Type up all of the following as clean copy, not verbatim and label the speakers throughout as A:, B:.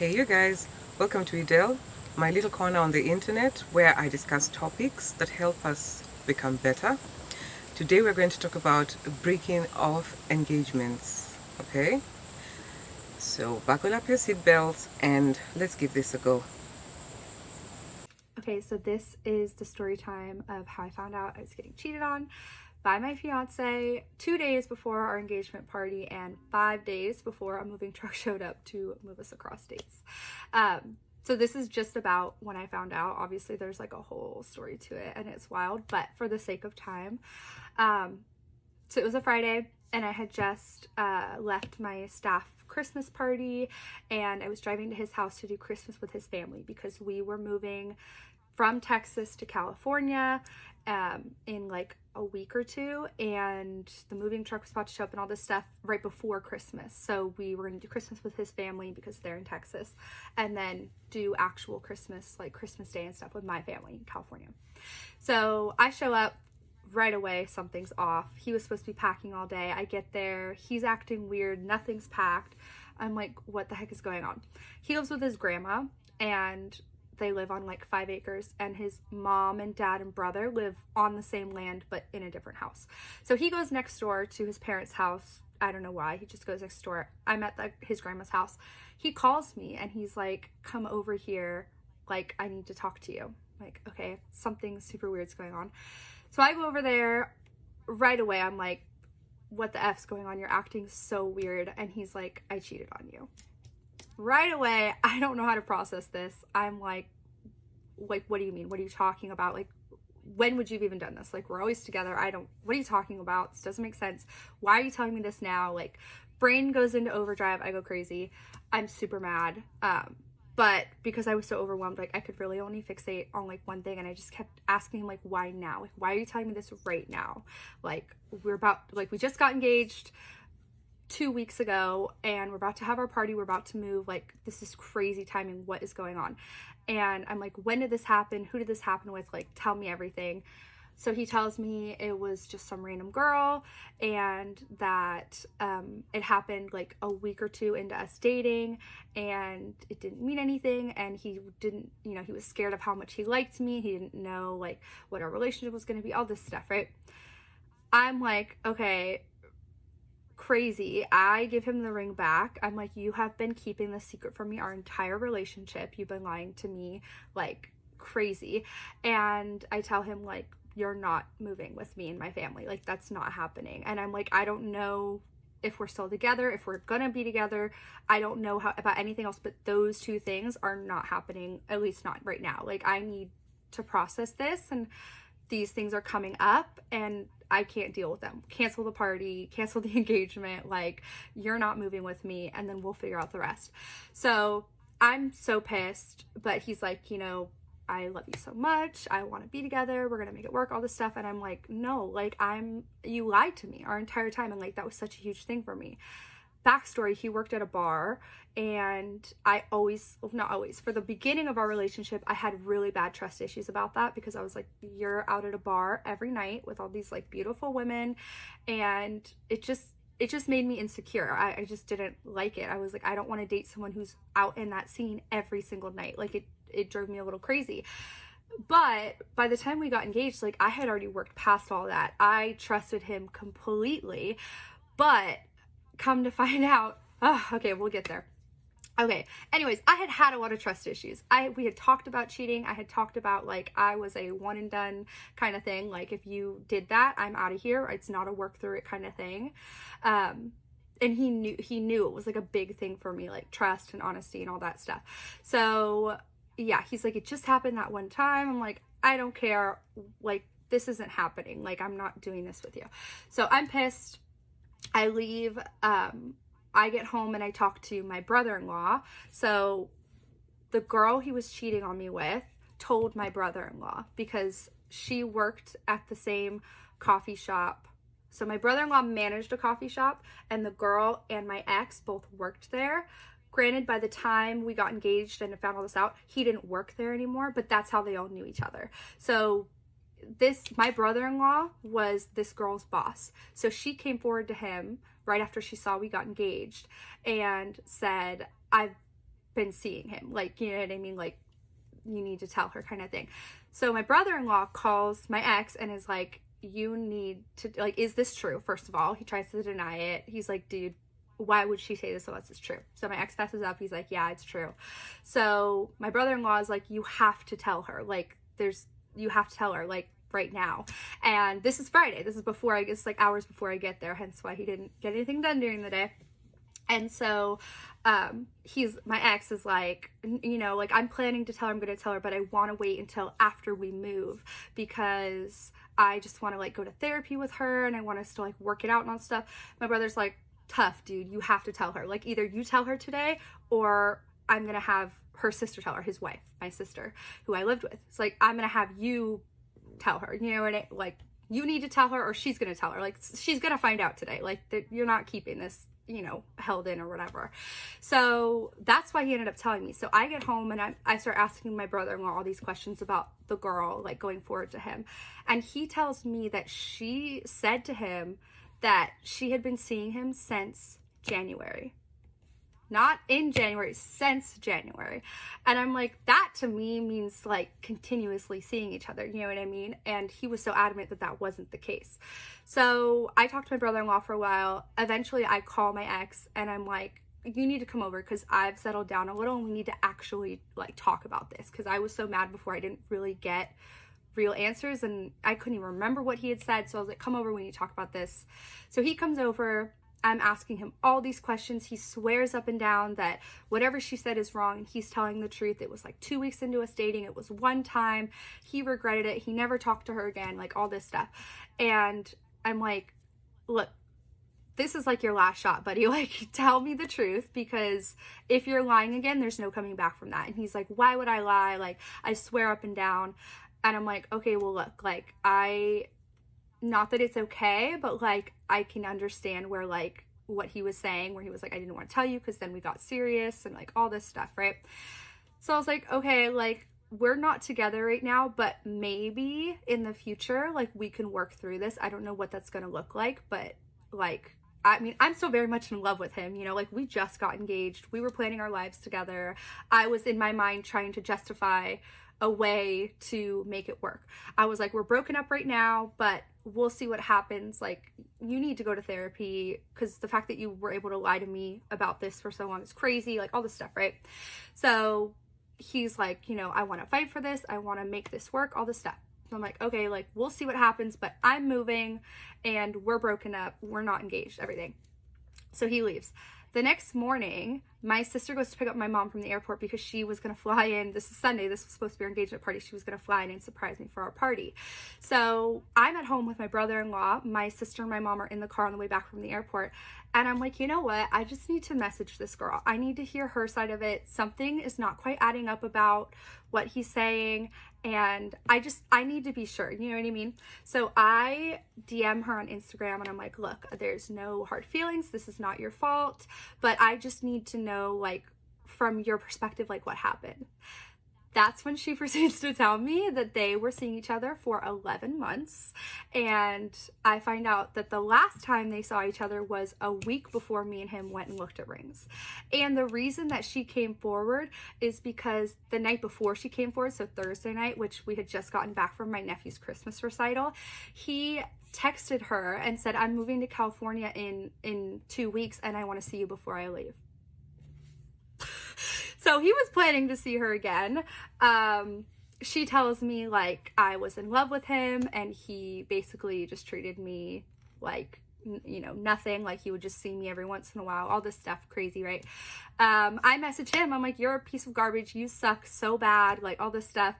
A: Hey you guys, welcome to Edel, my little corner on the internet where I discuss topics that help us become better. Today we're going to talk about breaking off engagements, okay? So buckle up your seatbelts and let's give this a go.
B: Okay, so this is the story time of how I found out I was getting cheated on by my fiance 2 days before our engagement party and 5 days before a moving truck showed up to move us across states. So this is just about when I found out. Obviously, there's like a whole story to it and it's wild, but for the sake of time, so it was a Friday and I had just left my staff Christmas party and I was driving to his house to do Christmas with his family because we were moving from Texas to California in like a week or two, and the moving truck was about to show up and all this stuff right before Christmas. So we were going to do Christmas with his family because they're in Texas, and then do actual Christmas, like Christmas Day and stuff with my family in California. So I show up right away, something's off. He was supposed to be packing all day. I get there, he's acting weird, nothing's packed. I'm like, what the heck is going on? He lives with his grandma and they live on like 5 acres, and his mom and dad and brother live on the same land but in a different house. So he goes next door to his parents' house. I don't know why, he just goes next door. I'm at his grandma's house. He calls me and he's like, come over here, like I need to talk to you. I'm like, okay, something super weird's going on. So I go over there right away. I'm like, what the F's going on? You're acting so weird. And he's like, I cheated on you. Right away, I don't know how to process this. I'm like, what do you mean? What are you talking about? Like, when would you have even done this? Like, we're always together. What are you talking about? This doesn't make sense. Why are you telling me this now? Like, brain goes into overdrive. I go crazy. I'm super mad. But because I was so overwhelmed, like I could really only fixate on like one thing, and I just kept asking him like, why now? Like, why are you telling me this right now? Like, we just got engaged 2 weeks ago and we're about to have our party, we're about to move, like this is crazy timing, what is going on? And I'm like, when did this happen? Who did this happen with? Like, tell me everything. So he tells me it was just some random girl, and that it happened like a week or two into us dating, and it didn't mean anything, and he didn't, he was scared of how much he liked me. He didn't know like what our relationship was going to be, all this stuff, right? I'm like, okay, crazy. I give him the ring back. I'm like, you have been keeping this secret from me our entire relationship. You've been lying to me like crazy. And I tell him like, you're not moving with me and my family. Like, that's not happening. And I'm like, I don't know if we're still together, if we're gonna be together. I don't know about anything else, but those two things are not happening, at least not right now. Like, I need to process this, and these things are coming up and I can't deal with them. Cancel the party, cancel the engagement, like you're not moving with me, and then we'll figure out the rest. So I'm so pissed, but he's like, I love you so much. I want to be together. We're going to make it work, all this stuff. And I'm like, no, like you lied to me our entire time. And like, that was such a huge thing for me. Backstory, he worked at a bar, and not always, for the beginning of our relationship, I had really bad trust issues about that, because I was like, you're out at a bar every night with all these like beautiful women, and it just made me insecure. I just didn't like it. I was like, I don't want to date someone who's out in that scene every single night. Like, it drove me a little crazy. But by the time we got engaged, like I had already worked past all that. I trusted him completely, but come to find out, okay, we'll get there. Okay, anyways, I had a lot of trust issues. We had talked about cheating. I had talked about like I was a one and done kind of thing. Like, if you did that, I'm out of here. It's not a work through it kind of thing. And he knew it was like a big thing for me, like trust and honesty and all that stuff. So yeah, he's like, it just happened that one time. I'm like, I don't care. Like, this isn't happening. Like, I'm not doing this with you. So I'm pissed. I leave. I get home and I talk to my brother-in-law. So the girl he was cheating on me with told my brother-in-law, because she worked at the same coffee shop. So my brother-in-law managed a coffee shop, and the girl and my ex both worked there. Granted, by the time we got engaged and found all this out, he didn't work there anymore, but that's how they all knew each other. So my brother-in-law was this girl's boss. So she came forward to him right after she saw we got engaged and said, I've been seeing him. Like, you know what I mean? Like, you need to tell her kind of thing. So my brother-in-law calls my ex and is like, you need to, like, is this true? First of all, he tries to deny it. He's like, dude, why would she say this unless it's true? So my ex messes up. He's like, yeah, it's true. So my brother-in-law is like, you have to tell her. Like, you have to tell her, like, right now. And this is Friday. This is before it's like hours before I get there, hence why he didn't get anything done during the day. And so my ex is like, you know, like, I'm planning to tell her, I'm going to tell her, but I want to wait until after we move because I just want to, like, go to therapy with her and I want us to, like, work it out and all stuff. My brother's like, tough, dude, you have to tell her. Like, either you tell her today or I'm going to have her sister tell her, his wife, my sister, who I lived with. It's like, I'm going to have you tell her, you know, and like, you need to tell her or she's going to tell her. Like, she's going to find out today. Like, you're not keeping this, you know, held in or whatever. So that's why he ended up telling me. So I get home and I start asking my brother-in-law all these questions about the girl, like, going forward to him. And he tells me that she said to him that she had been seeing him since January. Not in January, since January. And I'm like, that to me means, like, continuously seeing each other, you know what I mean? And he was so adamant that that wasn't the case. So I talked to my brother-in-law for a while. Eventually I call my ex and I'm like, you need to come over because I've settled down a little and we need to actually, like, talk about this, because I was so mad before I didn't really get real answers and I couldn't even remember what he had said. So I was like, come over, we need to talk about this. So he comes over. I'm asking him all these questions. He swears up and down that whatever she said is wrong and he's telling the truth. It was like 2 weeks into us dating. It was one time. He regretted it. He never talked to her again, like, all this stuff. And I'm like, look, this is like your last shot, buddy. Like, tell me the truth, because if you're lying again, there's no coming back from that. And he's like, why would I lie? Like, I swear up and down. And I'm like, okay, well, look, like, not that it's okay, but, like, I can understand where, like, what he was saying, where he was like, I didn't want to tell you because then we got serious and, like, all this stuff, right? So I was like, okay, like, we're not together right now, but maybe in the future, like, we can work through this. I don't know what that's going to look like, but, like, I mean, I'm still very much in love with him, you know, like, we just got engaged. We were planning our lives together. I was in my mind trying to justify a way to make it work. I was like, we're broken up right now, but we'll see what happens. Like, you need to go to therapy because the fact that you were able to lie to me about this for so long is crazy, like, all this stuff, right? So he's like, you know, I want to fight for this. I want to make this work, all this stuff. So I'm like, okay, like, we'll see what happens, but I'm moving and we're broken up. We're not engaged, everything. So he leaves. The next morning, my sister goes to pick up my mom from the airport because she was going to fly in. This is Sunday. This was supposed to be our engagement party. She was going to fly in and surprise me for our party. So I'm at home with my brother-in-law. My sister and my mom are in the car on the way back from the airport. And I'm like, you know what? I just need to message this girl. I need to hear her side of it. Something is not quite adding up about what he's saying. And I need to be sure, you know what I mean? So I DM her on Instagram and I'm like, look, there's no hard feelings. This is not your fault, but I just need to know, like, from your perspective, like, what happened. That's when she proceeds to tell me that they were seeing each other for 11 months. And I find out that the last time they saw each other was a week before me and him went and looked at rings. And the reason that she came forward is because the night before she came forward, so Thursday night, which we had just gotten back from my nephew's Christmas recital, he texted her and said, I'm moving to California in 2 weeks and I want to see you before I leave. So he was planning to see her again. She tells me, like, I was in love with him and he basically just treated me like, you know, nothing. Like, he would just see me every once in a while, all this stuff, crazy, right? I message him. I'm like, you're a piece of garbage. You suck so bad, like, all this stuff.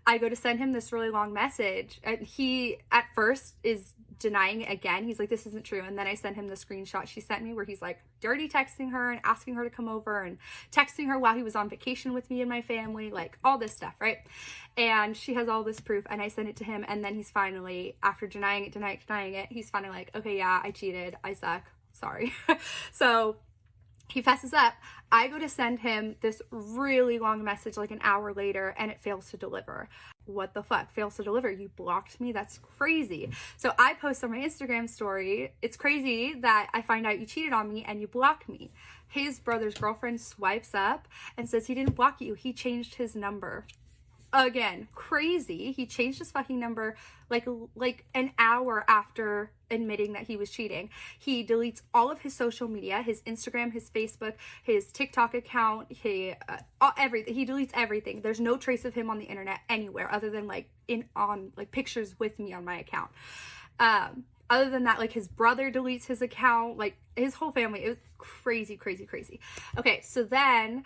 B: I go to send him this really long message and he at first is denying it again. He's like, this isn't true. And then I sent him the screenshot she sent me where he's like dirty texting her and asking her to come over and texting her while he was on vacation with me and my family, like, all this stuff, right? And she has all this proof and I sent it to him and then he's finally, after denying it, he's finally like, okay, yeah, I cheated. I suck. Sorry. So He fesses up. I go to send him this really long message like an hour later, and it fails to deliver. What the fuck? Fails to deliver? You blocked me? That's crazy. So I post on my Instagram story, it's crazy that I find out you cheated on me and you blocked me. His brother's girlfriend swipes up and says he didn't block you. He changed his number. Again, crazy. He changed his fucking number like an hour after admitting that he was cheating. He deletes all of his social media, his Instagram, his Facebook, his TikTok account, everything. He deletes everything. There's no trace of him on the internet anywhere other than on pictures with me on my account. Other than that, like his brother deletes his account, like his whole family. It was crazy, crazy, crazy. Okay, so then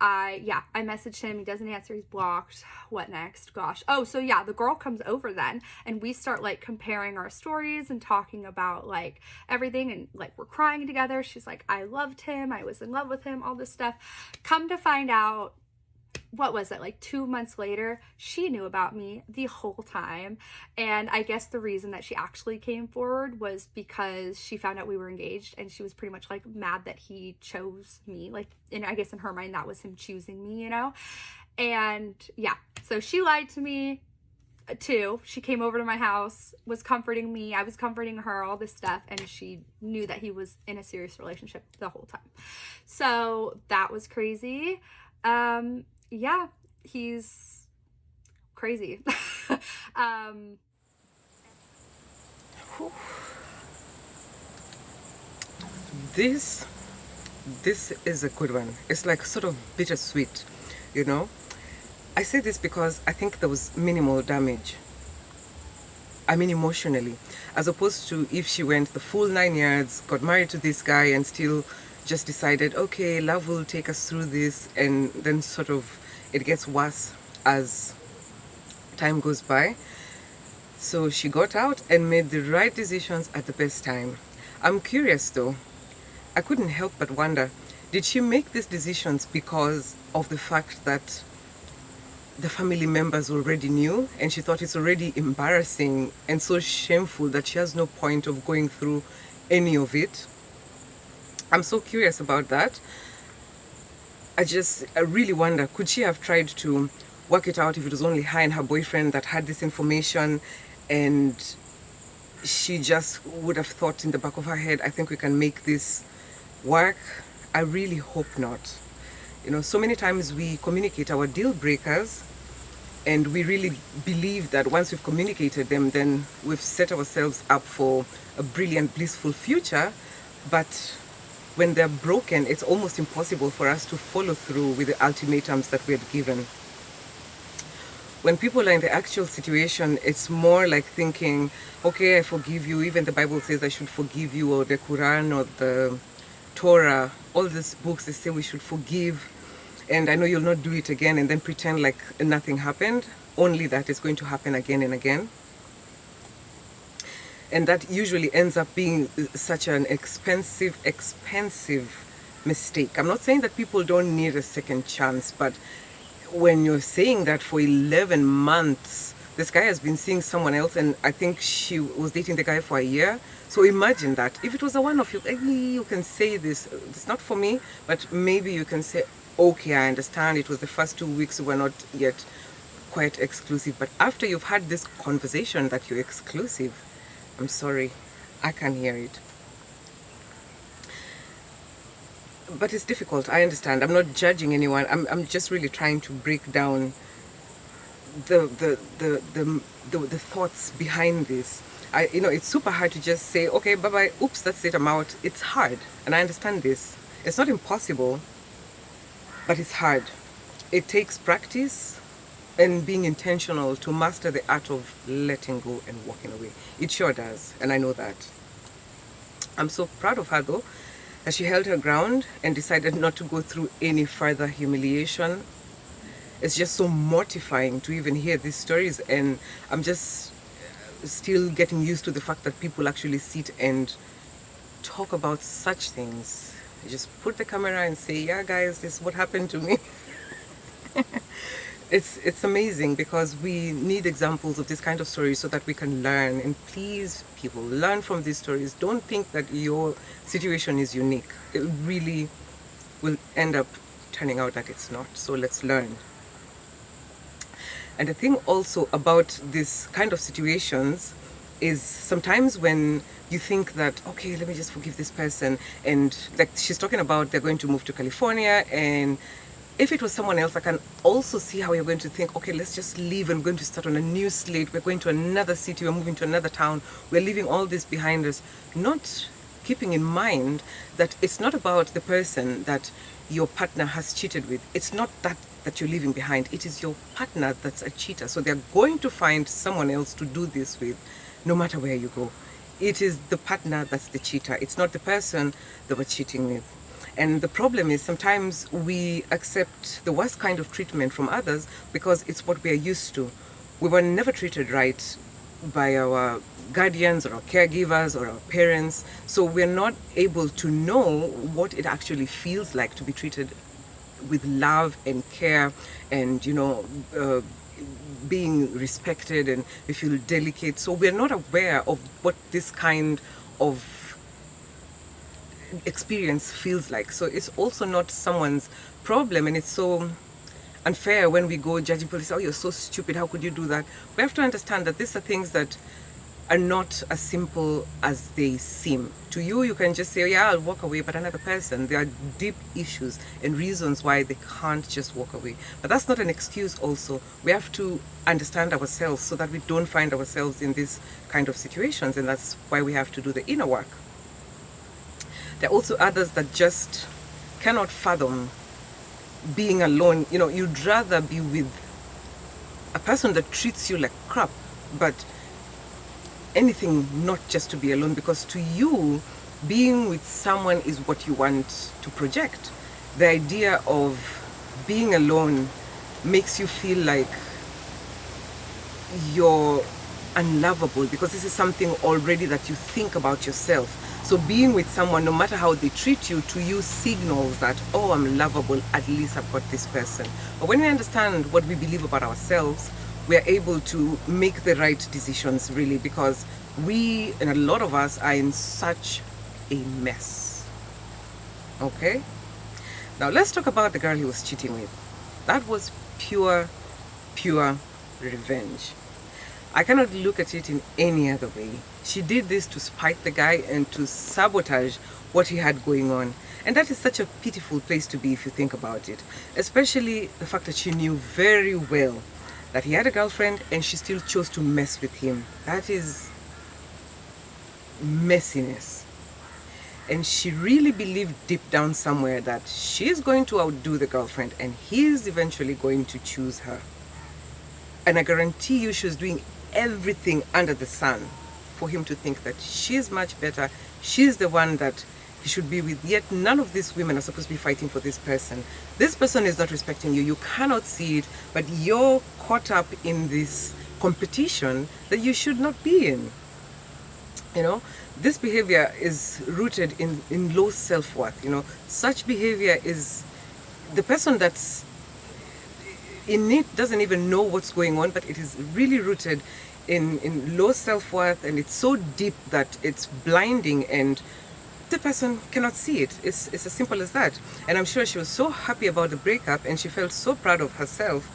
B: I messaged him. He doesn't answer. He's blocked. What next? Gosh. Oh, so yeah, the girl comes over then, and we start like comparing our stories and talking about like everything, and like we're crying together. She's like, I loved him. I was in love with him. All this stuff. Come to find out, what was it, like 2 months later, she knew about me the whole time. And I guess the reason that she actually came forward was because she found out we were engaged, and she was pretty much like mad that he chose me. Like, and I guess in her mind that was him choosing me, you know. And yeah, so she lied to me too. She came over to my house, was comforting me, I was comforting her, all this stuff, and she knew that he was in a serious relationship the whole time. So that was crazy. Yeah, he's crazy.
A: This is a good one. It's like sort of bittersweet, you know. I say this because I think there was minimal damage. I mean, emotionally, as opposed to if she went the full 9 yards, got married to this guy, and still just decided, okay, love will take us through this, and then sort of it gets worse as time goes by. So she got out and made the right decisions at the best time. I'm curious though, I couldn't help but wonder, did she make these decisions because of the fact that the family members already knew, and she thought it's already embarrassing and so shameful that she has no point of going through any of it? I'm so curious about that. I really wonder, could she have tried to work it out if it was only her and her boyfriend that had this information, and she just would have thought in the back of her head, I think we can make this work? I really hope not. You know, so many times we communicate our deal breakers, and we really believe that once we've communicated them, then we've set ourselves up for a brilliant, blissful future. But when they're broken, it's almost impossible for us to follow through with the ultimatums that we had given. When people are in the actual situation, it's more like thinking, okay, I forgive you. Even the Bible says I should forgive you, or the Quran or the Torah, all these books, they say we should forgive, and I know you'll not do it again, and then pretend like nothing happened, only that it's going to happen again and again. And that usually ends up being such an expensive mistake. I'm not saying that people don't need a second chance, but when you're saying that for 11 months, this guy has been seeing someone else, and I think she was dating the guy for a year. So imagine that. If it was a one-off, you can say this, it's not for me, but maybe you can say, okay, I understand it was the first 2 weeks, we were not yet quite exclusive. But after you've had this conversation that you're exclusive, I'm sorry, I can't hear it. But it's difficult, I understand. I'm not judging anyone. I'm just really trying to break down the thoughts behind this. It's super hard to just say, okay, bye-bye, oops, that's it, I'm out. It's hard, and I understand this. It's not impossible, but it's hard. It takes practice and being intentional to master the art of letting go and walking away. It sure does, and I know that. I'm so proud of her though, that she held her ground and decided not to go through any further humiliation. It's just so mortifying to even hear these stories, and I'm just still getting used to the fact that people actually sit and talk about such things. You just put the camera and say, yeah guys, this is what happened to me. it's amazing because we need examples of this kind of stories so that we can learn. And please, people, learn from these stories. Don't think that your situation is unique. It really will end up turning out that it's not. So let's learn. And the thing also about this kind of situations is sometimes when you think that, okay, let me just forgive this person, and like she's talking about they're going to move to California, and if it was someone else, I can also see how you're going to think, okay, let's just leave and we're going to start on a new slate. We're going to another city, we're moving to another town, we're leaving all this behind us. Not keeping in mind that it's not about the person that your partner has cheated with. It's not that you're leaving behind. It is your partner that's a cheater. So they're going to find someone else to do this with, no matter where you go. It is the partner that's the cheater. It's not the person that we're cheating with. And the problem is sometimes we accept the worst kind of treatment from others because it's what we are used to. We were never treated right by our guardians or our caregivers or our parents, so we're not able to know what it actually feels like to be treated with love and care and being respected, and we feel delicate. So we're not aware of what this kind of experience feels like. So it's also not someone's problem, and it's so unfair when we go judging people. Oh, you're so stupid, how could you do that? We have to understand that these are things that are not as simple as they seem. To you, you can just say, oh, yeah, I'll walk away, but another person, there are deep issues and reasons why they can't just walk away. But that's not an excuse also. We have to understand ourselves so that we don't find ourselves in these kind of situations, and that's why we have to do the inner work. There are also others that just cannot fathom being alone. You'd rather be with a person that treats you like crap, but anything not just to be alone, because to you, being with someone is what you want to project. The idea of being alone makes you feel like you're unlovable, because this is something already that you think about yourself. So being with someone, no matter how they treat you, to you signals that, oh, I'm lovable, at least I've got this person. But when we understand what we believe about ourselves, we are able to make the right decisions, really, because we, and a lot of us, are in such a mess. Okay? Now let's talk about the girl he was cheating with. That was pure revenge. I cannot look at it in any other way. She did this to spite the guy and to sabotage what he had going on. And that is such a pitiful place to be if you think about it. Especially the fact that she knew very well that he had a girlfriend and she still chose to mess with him. That is messiness. And she really believed deep down somewhere that she's going to outdo the girlfriend and he's eventually going to choose her. And I guarantee you she was doing everything under the sun for him to think that she's much better, she's the one that he should be with. Yet none of these women are supposed to be fighting for this person. This person is not respecting you. You cannot see it, but you're caught up in this competition that you should not be in. This behavior is rooted in low self-worth. Such behavior is the person that's in it doesn't even know what's going on, but it is really rooted in low self-worth, and it's so deep that it's blinding and the person cannot see it. It's as simple as that. And I'm sure she was so happy about the breakup and she felt so proud of herself,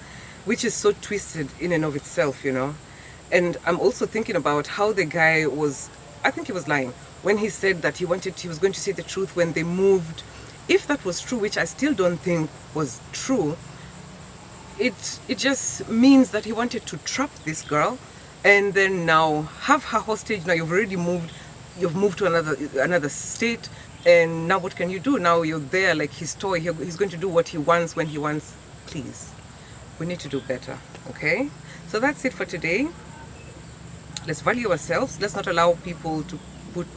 A: which is so twisted in and of itself. And I'm also thinking about how the guy was, I think he was lying when he said that he was going to say the truth when they moved. If that was true, which I still don't think was true, it just means that he wanted to trap this girl and then now have her hostage. Now you've already moved, you've moved to another state, and now what can you do? Now you're there like his toy. He's going to do what he wants when he wants. Please, we need to do better. Okay, so that's it for today. Let's value ourselves. Let's not allow people to put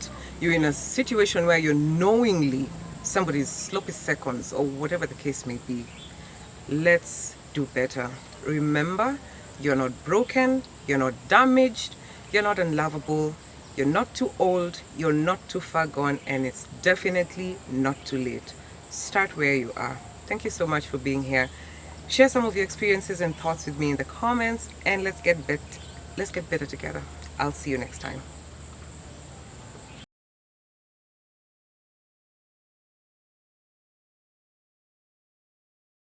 A: you in a situation where you're knowingly somebody's sloppy seconds or whatever the case may be. Let's do better. Remember, you're not broken, you're not damaged, you're not unlovable, you're not too old, you're not too far gone, and it's definitely not too late. Start where you are. Thank you so much for being here. Share some of your experiences and thoughts with me in the comments, and let's get better together. I'll see you next time.